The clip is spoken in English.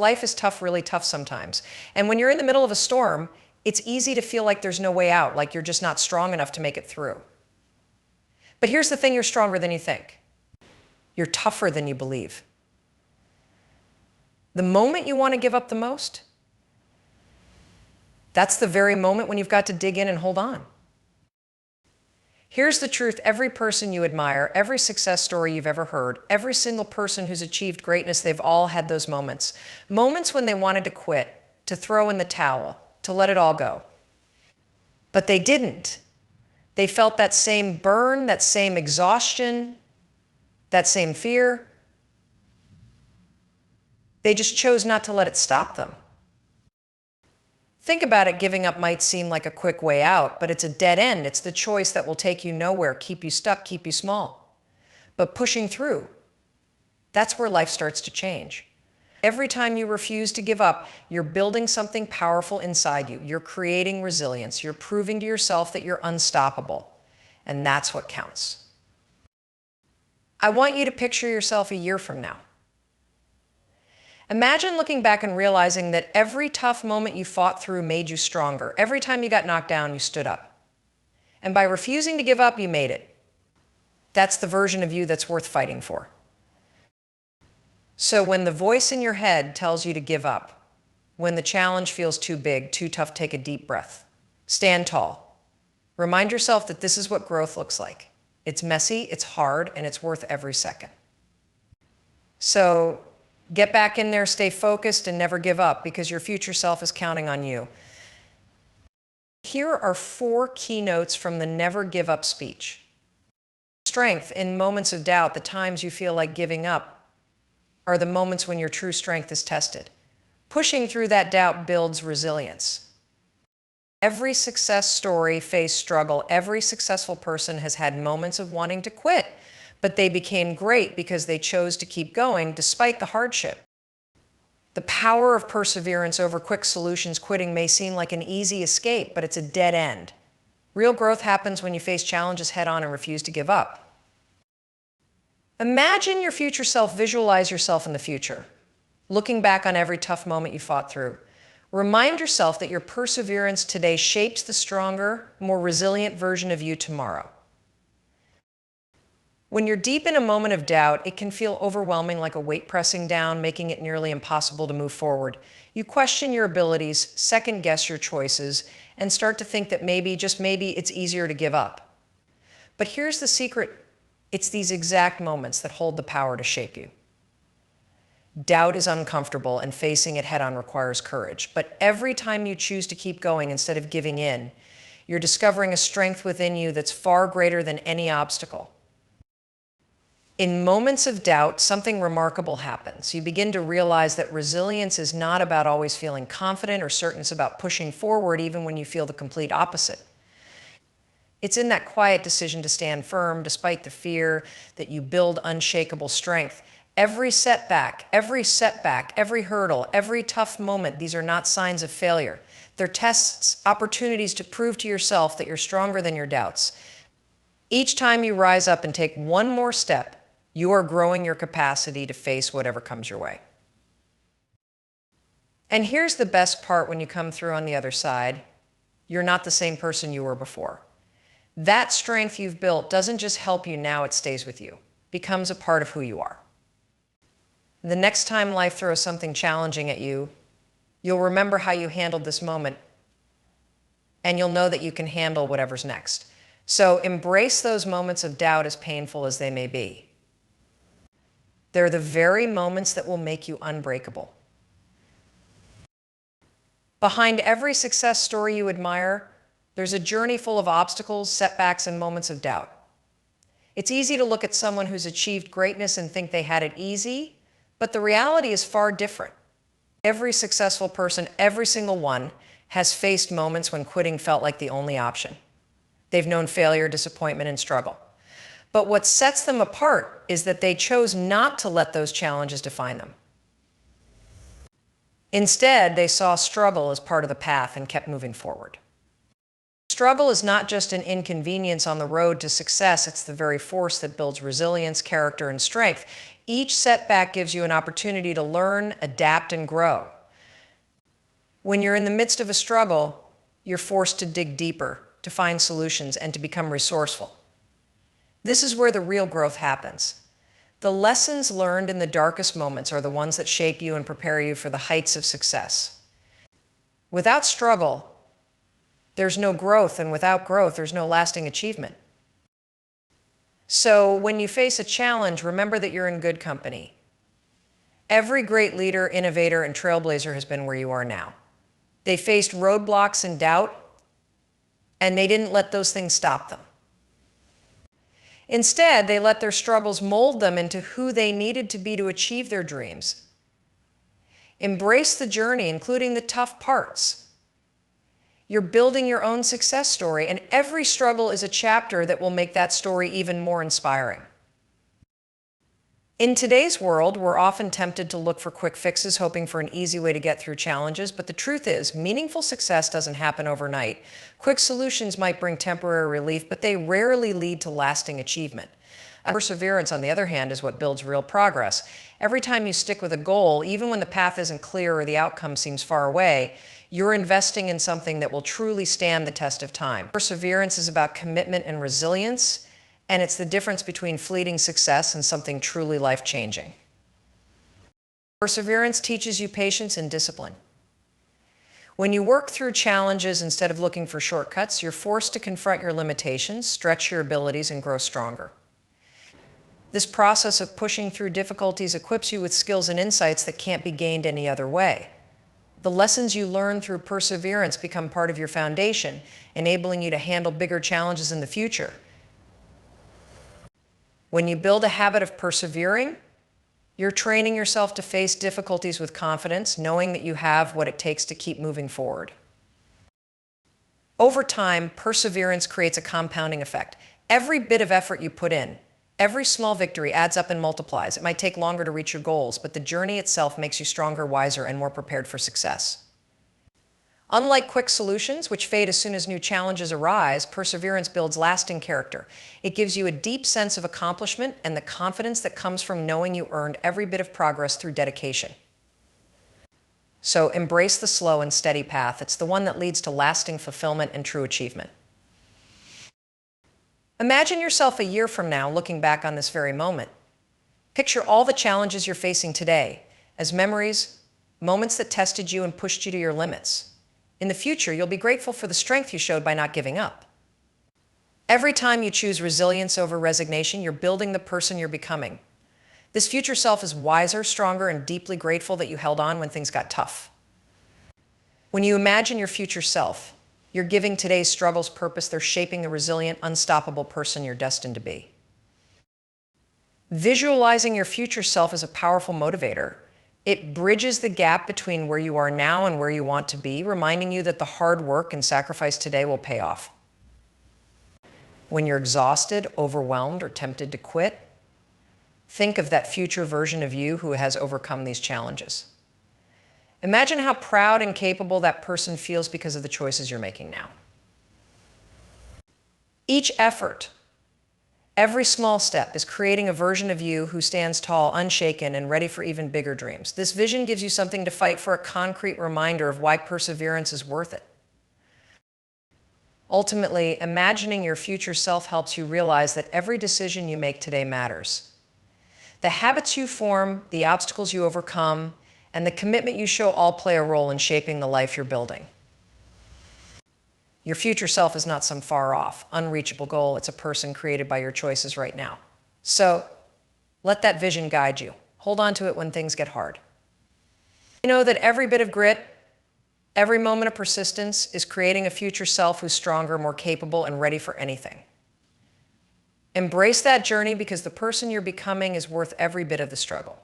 Life is tough, really tough sometimes. And when you're in the middle of a storm, it's easy to feel like there's no way out, like you're just not strong enough to make it through. But here's the thing, you're stronger than you think. You're tougher than you believe. The moment you want to give up the most, that's the very moment when you've got to dig in and hold on. Here's the truth. Every person you admire, every success story you've ever heard, every single person who's achieved greatness, they've all had those moments. Moments when they wanted to quit, to throw in the towel, to let it all go. But they didn't. They felt that same burn, that same exhaustion, that same fear. They just chose not to let it stop them. Think about it, giving up might seem like a quick way out, but it's a dead end. It's the choice that will take you nowhere, keep you stuck, keep you small. But pushing through, that's where life starts to change. Every time you refuse to give up, you're building something powerful inside you. You're creating resilience. You're proving to yourself that you're unstoppable. And that's what counts. I want you to picture yourself a year from now. Imagine looking back and realizing that every tough moment you fought through made you stronger. Every time you got knocked down, you stood up. And by refusing to give up, you made it. That's the version of you that's worth fighting for. So when the voice in your head tells you to give up, when the challenge feels too big, too tough, take a deep breath. Stand tall. Remind yourself that this is what growth looks like. It's messy, it's hard, and it's worth every second. So get back in there, stay focused, and never give up, because your future self is counting on you. Here are 4 keynotes from the Never Give Up speech. Strength in moments of doubt, the times you feel like giving up, are the moments when your true strength is tested. Pushing through that doubt builds resilience. Every success story faced struggle. Every successful person has had moments of wanting to quit, but they became great because they chose to keep going despite the hardship. The power of perseverance over quick solutions. Quitting may seem like an easy escape, but it's a dead end. Real growth happens when you face challenges head on and refuse to give up. Imagine your future self. Visualize yourself in the future, looking back on every tough moment you fought through. Remind yourself that your perseverance today shapes the stronger, more resilient version of you tomorrow. When you're deep in a moment of doubt, it can feel overwhelming, like a weight pressing down, making it nearly impossible to move forward. You question your abilities, second guess your choices, and start to think that maybe, just maybe, it's easier to give up. But here's the secret. It's these exact moments that hold the power to shape you. Doubt is uncomfortable, and facing it head on requires courage. But every time you choose to keep going instead of giving in, you're discovering a strength within you that's far greater than any obstacle. In moments of doubt, something remarkable happens. You begin to realize that resilience is not about always feeling confident or certain. It's about pushing forward even when you feel the complete opposite. It's in that quiet decision to stand firm despite the fear that you build unshakable strength. Every setback, every hurdle, every tough moment, these are not signs of failure. They're tests, opportunities to prove to yourself that you're stronger than your doubts. Each time you rise up and take one more step, you are growing your capacity to face whatever comes your way. And here's the best part: when you come through on the other side, you're not the same person you were before. That strength you've built doesn't just help you now, it stays with you, becomes a part of who you are. The next time life throws something challenging at you, you'll remember how you handled this moment, and you'll know that you can handle whatever's next. So embrace those moments of doubt, as painful as they may be. They're the very moments that will make you unbreakable. Behind every success story you admire, there's a journey full of obstacles, setbacks, and moments of doubt. It's easy to look at someone who's achieved greatness and think they had it easy, but the reality is far different. Every successful person, every single one, has faced moments when quitting felt like the only option. They've known failure, disappointment, and struggle. But what sets them apart is that they chose not to let those challenges define them. Instead, they saw struggle as part of the path and kept moving forward. struggle is not just an inconvenience on the road to success, it's the very force that builds resilience, character, and strength. Each setback gives you an opportunity to learn, adapt, and grow. When you're in the midst of a struggle, you're forced to dig deeper, to find solutions, and to become resourceful. This is where the real growth happens. The lessons learned in the darkest moments are the ones that shape you and prepare you for the heights of success. Without struggle, there's no growth, and without growth, there's no lasting achievement. So when you face a challenge, remember that you're in good company. Every great leader, innovator, and trailblazer has been where you are now. They faced roadblocks and doubt, and they didn't let those things stop them. Instead, they let their struggles mold them into who they needed to be to achieve their dreams. Embrace the journey, including the tough parts. You're building your own success story, and every struggle is a chapter that will make that story even more inspiring. In today's world, we're often tempted to look for quick fixes, hoping for an easy way to get through challenges, but the truth is, meaningful success doesn't happen overnight. Quick solutions might bring temporary relief, but they rarely lead to lasting achievement. Perseverance, on the other hand, is what builds real progress. Every time you stick with a goal, even when the path isn't clear or the outcome seems far away, you're investing in something that will truly stand the test of time. Perseverance is about commitment and resilience, and it's the difference between fleeting success and something truly life-changing. Perseverance teaches you patience and discipline. When you work through challenges instead of looking for shortcuts, you're forced to confront your limitations, stretch your abilities, and grow stronger. This process of pushing through difficulties equips you with skills and insights that can't be gained any other way. The lessons you learn through perseverance become part of your foundation, enabling you to handle bigger challenges in the future. When you build a habit of persevering, you're training yourself to face difficulties with confidence, knowing that you have what it takes to keep moving forward. Over time, perseverance creates a compounding effect. Every bit of effort you put in, every small victory adds up and multiplies. It might take longer to reach your goals, but the journey itself makes you stronger, wiser, and more prepared for success. Unlike quick solutions, which fade as soon as new challenges arise, perseverance builds lasting character. It gives you a deep sense of accomplishment and the confidence that comes from knowing you earned every bit of progress through dedication. So embrace the slow and steady path. It's the one that leads to lasting fulfillment and true achievement. Imagine yourself a year from now looking back on this very moment. Picture all the challenges you're facing today as memories, moments that tested you and pushed you to your limits. In the future, you'll be grateful for the strength you showed by not giving up. Every time you choose resilience over resignation, you're building the person you're becoming. This future self is wiser, stronger, and deeply grateful that you held on when things got tough. When you imagine your future self, you're giving today's struggles purpose. They're shaping the resilient, unstoppable person you're destined to be. Visualizing your future self is a powerful motivator. It bridges the gap between where you are now and where you want to be, reminding you that the hard work and sacrifice today will pay off. When you're exhausted, overwhelmed, or tempted to quit, think of that future version of you who has overcome these challenges. Imagine how proud and capable that person feels because of the choices you're making now. Each effort, every small step, is creating a version of you who stands tall, unshaken, and ready for even bigger dreams. This vision gives you something to fight for, a concrete reminder of why perseverance is worth it. Ultimately, imagining your future self helps you realize that every decision you make today matters. The habits you form, the obstacles you overcome, and the commitment you show all play a role in shaping the life you're building. Your future self is not some far-off, unreachable goal. It's a person created by your choices right now. So let that vision guide you. Hold on to it when things get hard. You know that every bit of grit, every moment of persistence is creating a future self who's stronger, more capable, and ready for anything. Embrace that journey because the person you're becoming is worth every bit of the struggle.